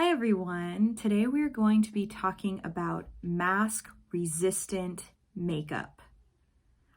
Hi everyone, today we are going to be talking about mask resistant makeup.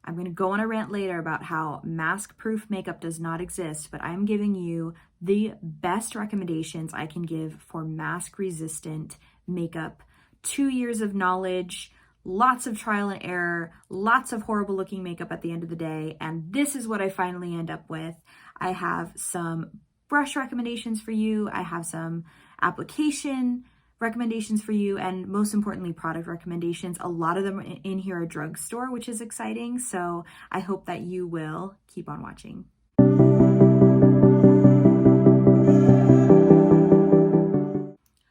I'm going to go on a rant later about how mask proof makeup does not exist, but I'm giving you the best recommendations I can give for mask resistant makeup. 2 years of knowledge, lots of trial and error, lots of horrible looking makeup at the end of the day, and this is what I finally end up with. I have some brush recommendations for you, I have some application recommendations for you, and most importantly, product recommendations. A lot of them in here are drugstore, which is exciting. So I hope that you will keep on watching.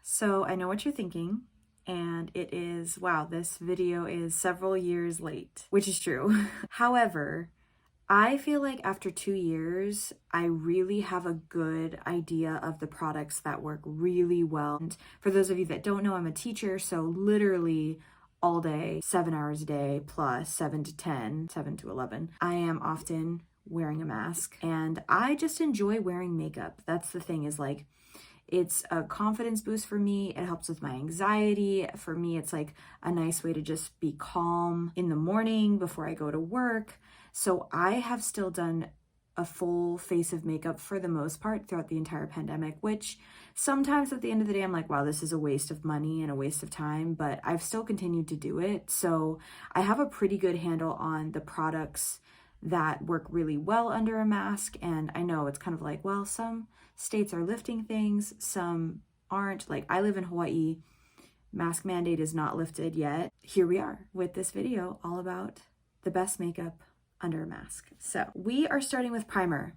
So I know what you're thinking, and it is, wow, this video is several years late, which is true. However, I feel like after 2 years, I really have a good idea of the products that work really well. And for those of you that don't know, I'm a teacher, so literally all day, 7 hours a day, plus 7 to 10, 7 to 11, I am often wearing a mask. And I just enjoy wearing makeup. That's the thing, is like, it's a confidence boost for me. It helps with my anxiety. For me, it's like a nice way to just be calm in the morning before I go to work. So I have still done a full face of makeup for the most part throughout the entire pandemic, which sometimes at the end of the day, I'm like, wow, this is a waste of money and a waste of time, but I've still continued to do it. So I have a pretty good handle on the products that work really well under a mask. And I know it's kind of like, well, some states are lifting things, some aren't. Like, I live in Hawaii, mask mandate is not lifted yet. Here we are with this video all about the best makeup under a mask. So we are starting with primer.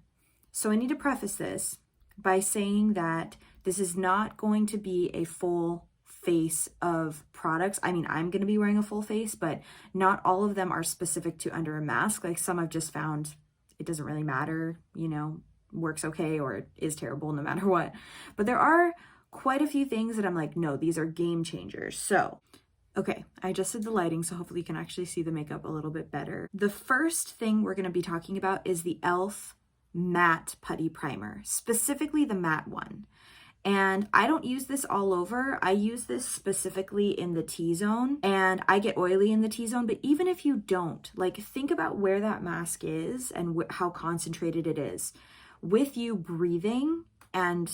So I need to preface this by saying that this is not going to be a full face of products. I mean, I'm going to be wearing a full face, but not all of them are specific to under a mask. Like, some I've just found it doesn't really matter, you know, works okay or is terrible no matter what. But there are quite a few things that I'm like, no, these are game changers. So okay, I adjusted the lighting, so hopefully you can actually see the makeup a little bit better. The first thing we're gonna be talking about is the e.l.f. Matte Putty Primer, specifically the matte one. And I don't use this all over. I use this specifically in the T-zone, and I get oily in the T-zone, but even if you don't, like, think about where that mask is and how concentrated it is. With you breathing, and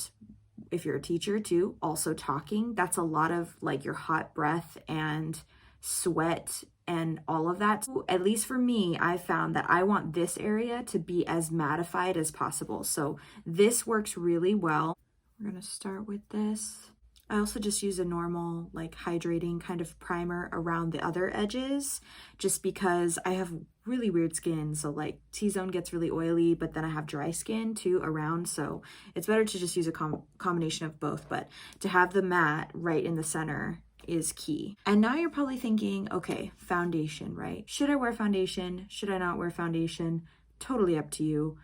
if you're a teacher too, also talking, that's a lot of like your hot breath and sweat and all of that. At least for me, I found that I want this area to be as mattified as possible. So this works really well. We're gonna start with this. I also just use a normal, like, hydrating kind of primer around the other edges, just because I have really weird skin. So like T-zone gets really oily, but then I have dry skin too around. So it's better to just use a combination of both, but to have the matte right in the center is key. And now you're probably thinking, okay, foundation, right? Should I wear foundation? Should I not wear foundation? Totally up to you.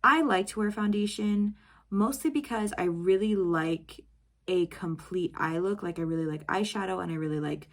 I like to wear foundation mostly because I really like a complete eye look. Like, I really like eyeshadow and I really like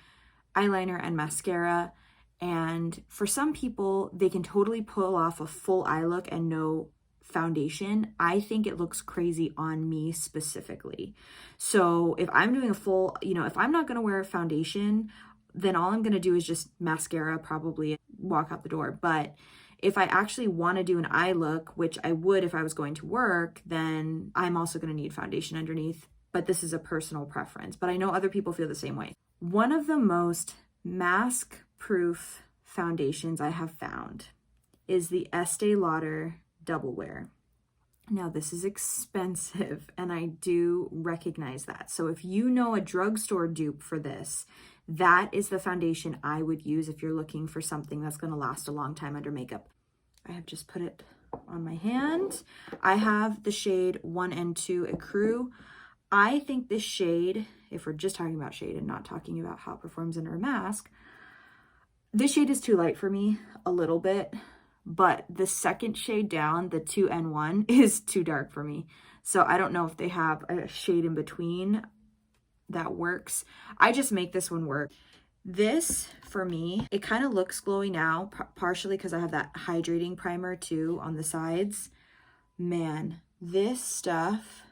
eyeliner and mascara. And for some people, they can totally pull off a full eye look and no foundation. I think it looks crazy on me specifically. So if I'm doing a full, you know, if I'm not going to wear a foundation, then all I'm going to do is just mascara, probably walk out the door. But if I actually want to do an eye look, which I would if I was going to work, then I'm also going to need foundation underneath. But this is a personal preference, but I know other people feel the same way. One of the most mask proof foundations I have found is the Estee Lauder Double Wear. Now, this is expensive, and I do recognize that. So if you know a drugstore dupe for this, that is the foundation I would use if you're looking for something that's going to last a long time under makeup. I have just put it on my hand. I have the shade 1 and 2 Ecru. I think this shade, if we're just talking about shade and not talking about how it performs under a mask, this shade is too light for me a little bit, but the second shade down, the 2N1, is too dark for me. So I don't know if they have a shade in between that works. I just make this one work. This, for me, it kind of looks glowy now, partially because I have that hydrating primer too on the sides. Man, this stuff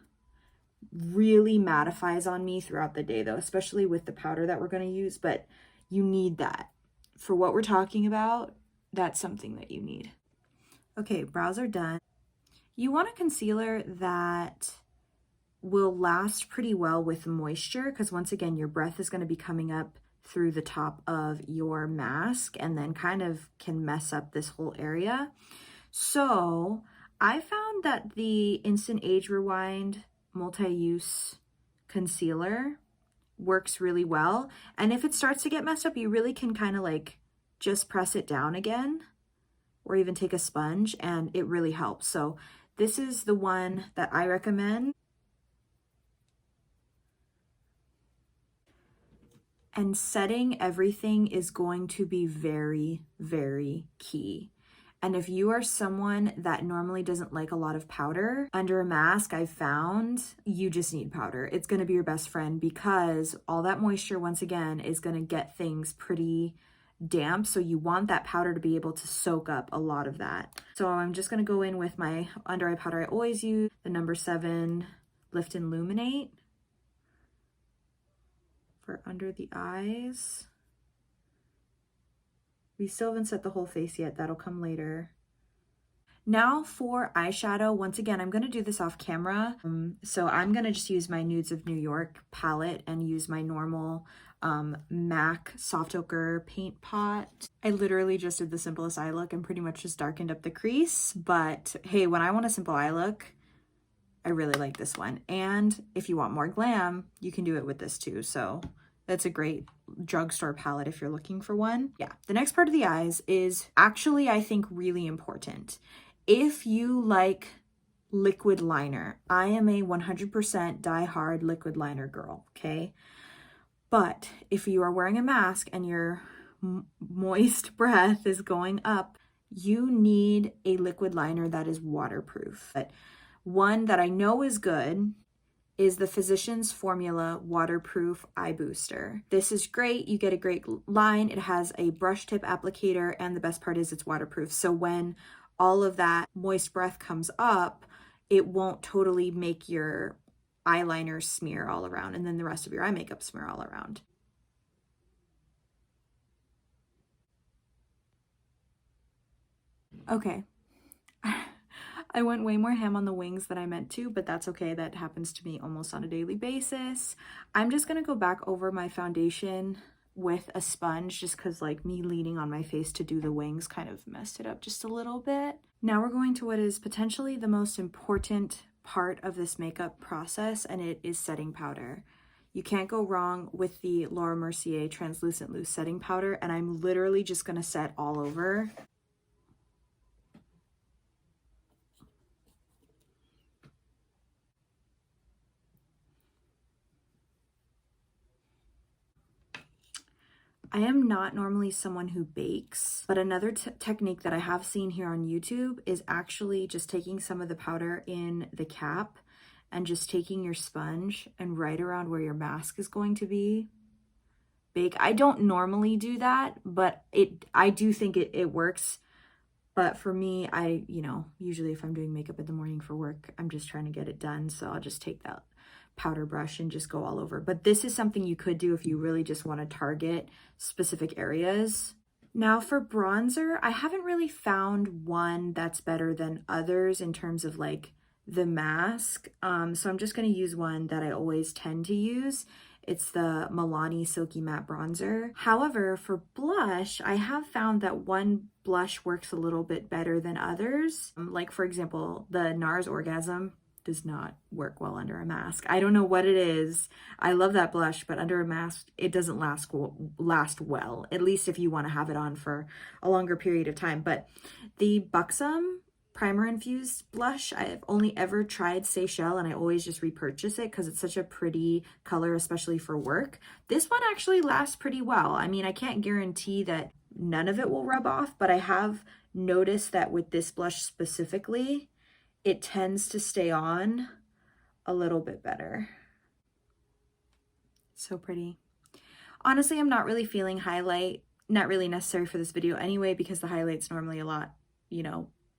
really mattifies on me throughout the day though, especially with the powder that we're going to use, but you need that. For what we're talking about, that's something that you need. Okay, brows are done. You want a concealer that will last pretty well with moisture, because once again, your breath is going to be coming up through the top of your mask and then kind of can mess up this whole area. So I found that the Instant Age Rewind multi-use concealer works really well. And if it starts to get messed up, you really can kind of like just press it down again, or even take a sponge, and it really helps. So this is the one that I recommend. And setting everything is going to be very, very key. And if you are someone that normally doesn't like a lot of powder, under a mask, I've found you just need powder. It's going to be your best friend, because all that moisture, once again, is going to get things pretty damp. So you want that powder to be able to soak up a lot of that. So I'm just going to go in with my under eye powder I always use, the number 7 Lift and Illuminate for under the eyes. We still haven't set the whole face yet. That'll come later. Now for eyeshadow, once again, I'm going to do this off camera. So I'm going to just use my Nudes of New York palette and use my normal MAC Soft Ochre paint pot. I literally just did the simplest eye look and pretty much just darkened up the crease. But hey, when I want a simple eye look, I really like this one. And if you want more glam, you can do it with this too. So that's a great drugstore palette if you're looking for one. Yeah, the next part of the eyes is actually, I think, really important. If you like liquid liner, I am a 100% die-hard liquid liner girl, okay? But if you are wearing a mask and your moist breath is going up, you need a liquid liner that is waterproof. But one that I know is good is the Physicians Formula Waterproof Eye Booster. This is great. You get a great line. It has a brush tip applicator, and the best part is it's waterproof. So when all of that moist breath comes up, it won't totally make your eyeliner smear all around, and then the rest of your eye makeup smear all around. Okay. I went way more ham on the wings than I meant to, but that's okay. That happens to me almost on a daily basis. I'm just gonna go back over my foundation with a sponge, just because like me leaning on my face to do the wings kind of messed it up just a little bit. Now we're going to what is potentially the most important part of this makeup process, and it is setting powder. You can't go wrong with the Laura Mercier Translucent Loose Setting Powder, and I'm literally just gonna set all over. I am not normally someone who bakes, but another technique that I have seen here on YouTube is actually just taking some of the powder in the cap and just taking your sponge and right around where your mask is going to be, bake. I don't normally do that, but I do think it works. But for me, usually if I'm doing makeup in the morning for work, I'm just trying to get it done. So I'll just take that powder brush and just go all over. But this is something you could do if you really just want to target specific areas. Now for bronzer, I haven't really found one that's better than others in terms of like the mask. So I'm just going to use one that I always tend to use. It's the Milani Silky Matte Bronzer. However, for blush, I have found that one blush works a little bit better than others. Like for example, the NARS Orgasm does not work well under a mask. I don't know what it is. I love that blush, but under a mask, it doesn't last well, at least if you want to have it on for a longer period of time. But the Buxom primer infused blush, I've only ever tried Seychelles, and I always just repurchase it because it's such a pretty color, especially for work. This one actually lasts pretty well. I mean, I can't guarantee that none of it will rub off, but I have noticed that with this blush specifically, it tends to stay on a little bit better. So pretty. Honestly, I'm not really feeling highlight, not really necessary for this video anyway, because the highlight's normally a lot,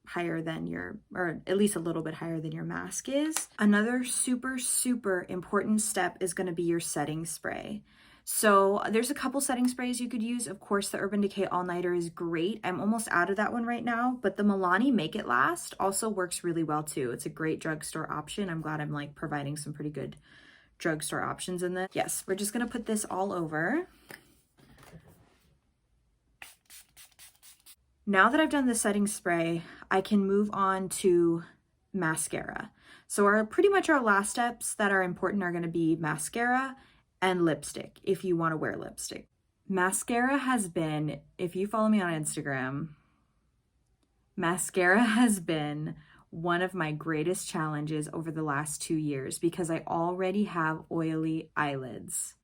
higher than your, or at least a little bit higher than your mask is. Another super, super important step is going to be your setting spray. So there's a couple setting sprays you could use. Of course, the Urban Decay All Nighter is great. I'm almost out of that one right now, but the Milani Make It Last also works really well too. It's a great drugstore option. I'm glad I'm like providing some pretty good drugstore options in this. Yes, we're just gonna put this all over. Now that I've done the setting spray, I can move on to mascara. So pretty much our last steps that are important are gonna be mascara and lipstick, if you want to wear lipstick. Mascara has been, if you follow me on Instagram, mascara has been one of my greatest challenges over the last 2 years because I already have oily eyelids.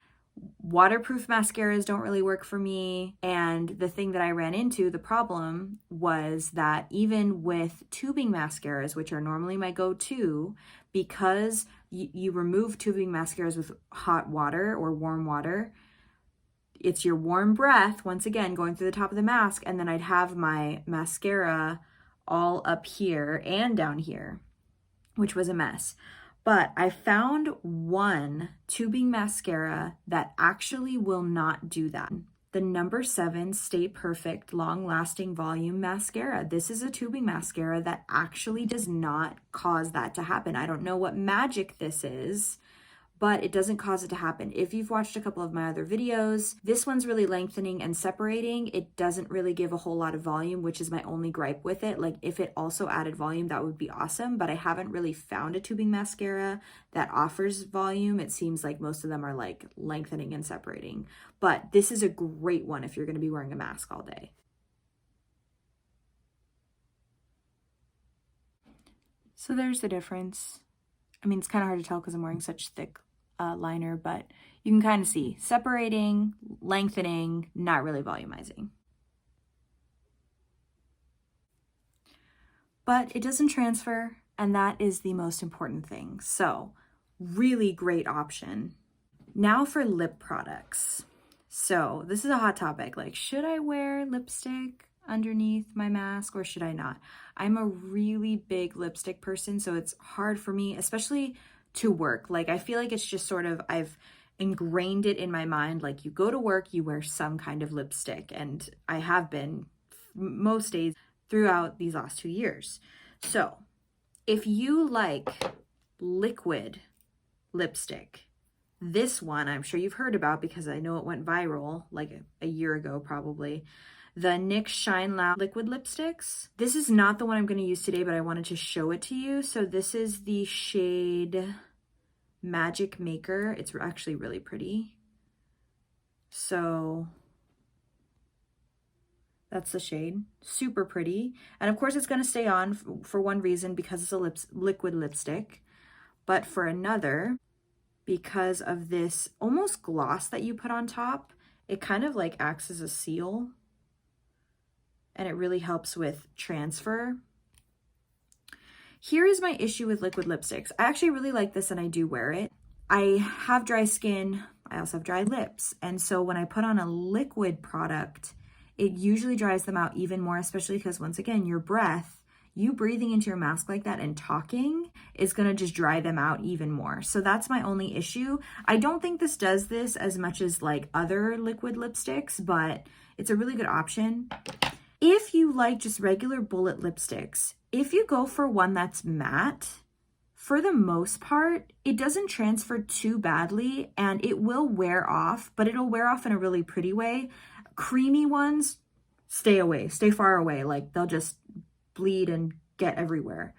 Waterproof mascaras don't really work for me. And the thing that I ran into, the problem was that even with tubing mascaras, which are normally my go-to, because you remove tubing mascaras with hot water or warm water, it's your warm breath, once again, going through the top of the mask, and then I'd have my mascara all up here and down here, which was a mess. But I found one tubing mascara that actually will not do that. The number 7 Stay Perfect Long Lasting Volume Mascara. This is a tubing mascara that actually does not cause that to happen. I don't know what magic this is, but it doesn't cause it to happen. If you've watched a couple of my other videos, this one's really lengthening and separating. It doesn't really give a whole lot of volume, which is my only gripe with it. Like if it also added volume, that would be awesome, but I haven't really found a tubing mascara that offers volume. It seems like most of them are like lengthening and separating, but this is a great one if you're gonna be wearing a mask all day. So there's the difference. I mean, it's kind of hard to tell because I'm wearing such thick liner, but you can kind of see separating, lengthening, not really volumizing. But it doesn't transfer, and that is the most important thing. So really great option. Now for lip products. So this is a hot topic. Like, should I wear lipstick underneath my mask or should I not? I'm a really big lipstick person, so it's hard for me, especially to work. Like, I feel like it's just sort of, I've ingrained it in my mind. Like, you go to work, you wear some kind of lipstick, and I have been most days throughout these last 2 years. So if you like liquid lipstick, this one I'm sure you've heard about because I know it went viral like a year ago probably. The NYX Shine Loud liquid lipsticks. This is not the one I'm going to use today, but I wanted to show it to you. So this is the shade Magic Maker. It's actually really pretty. So that's the shade. Super pretty. And of course it's going to stay on for one reason because it's a liquid lipstick, but for another, because of this almost gloss that you put on top, it kind of like acts as a seal. And it really helps with transfer. Here is my issue with liquid lipsticks. I actually really like this and I do wear it. I have dry skin. I also have dry lips. And so when I put on a liquid product, it usually dries them out even more, especially because once again, your breath, you breathing into your mask like that and talking is gonna just dry them out even more. So that's my only issue. I don't think this does this as much as like other liquid lipsticks, but it's a really good option. If you like just regular bullet lipsticks, if you go for one that's matte, for the most part, it doesn't transfer too badly and it will wear off, but it'll wear off in a really pretty way. Creamy ones, stay away, stay far away. Like they'll just bleed and get everywhere.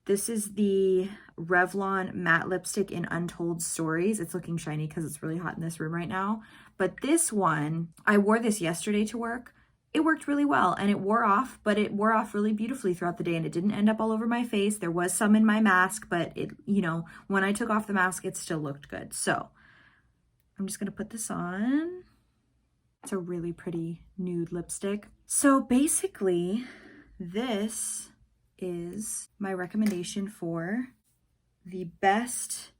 This is the Revlon matte lipstick in Untold Stories. It's looking shiny because it's really hot in this room right now. But this one, I wore this yesterday to work. It worked really well and it wore off, but it wore off really beautifully throughout the day and it didn't end up all over my face. There was some in my mask, but it, you know, when I took off the mask, it still looked good. So I'm just gonna put this on. It's a really pretty nude lipstick. So basically, this is my recommendation for the best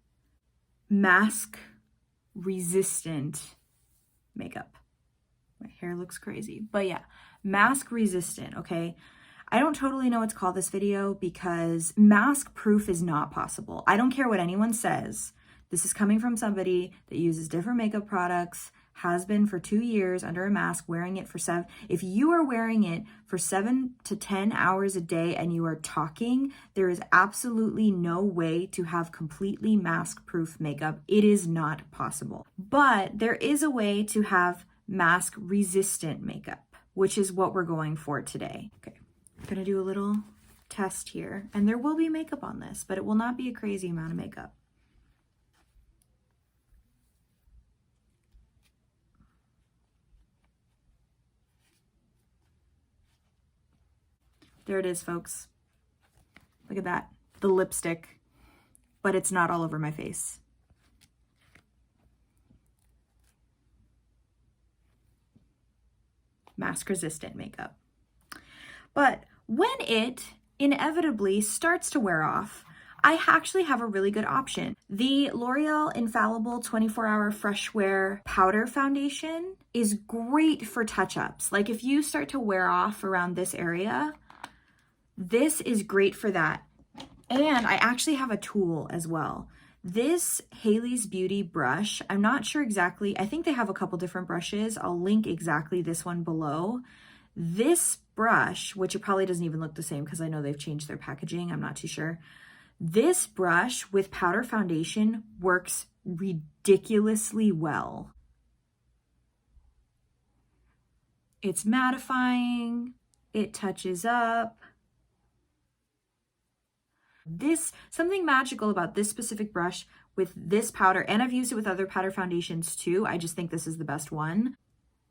mask resistant makeup. My hair looks crazy, but yeah, mask resistant, okay? I don't totally know what to call this video because mask proof is not possible. I don't care what anyone says. This is coming from somebody that uses different makeup products, has been for 2 years under a mask, wearing it for 7. If you are wearing it for 7 to 10 hours a day and you are talking, there is absolutely no way to have completely mask-proof makeup. It is not possible. But there is a way to have mask-resistant makeup, which is what we're going for today. Okay, I'm gonna do a little test here, and there will be makeup on this, but it will not be a crazy amount of makeup. There it is, folks. Look at that, the lipstick, but it's not all over my face. Mask resistant makeup. But when it inevitably starts to wear off, I actually have a really good option. The L'Oreal Infallible 24-Hour Fresh Wear Powder Foundation is great for touch-ups. Like if you start to wear off around this area, this is great for that. And I actually have a tool as well. This Hailey's Beauty brush, I'm not sure exactly, I think they have a couple different brushes. I'll link exactly this one below. This brush, which it probably doesn't even look the same because I know they've changed their packaging, I'm not too sure. This brush with powder foundation works ridiculously well. It's mattifying, it touches up. Something magical about this specific brush with this powder, and I've used it with other powder foundations too. I just think this is the best one.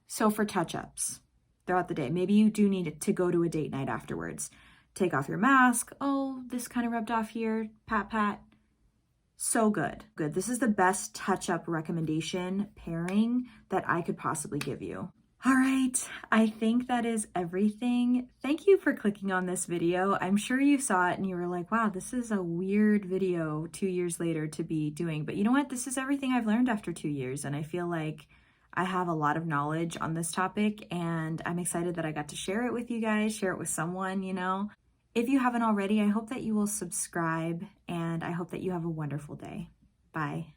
So for touch-ups throughout the day, maybe you do need to go to a date night afterwards. Take off your mask. Oh, this kind of rubbed off here. Pat, pat. So good. Good. This is the best touch-up recommendation pairing that I could possibly give you. All right, I think that is everything. Thank you for clicking on this video. I'm sure you saw it and you were like, wow, this is a weird video 2 years later to be doing. But you know what? This is everything I've learned after 2 years. And I feel like I have a lot of knowledge on this topic and I'm excited that I got to share it with you guys, share it with someone, you know. If you haven't already, I hope that you will subscribe and I hope that you have a wonderful day. Bye.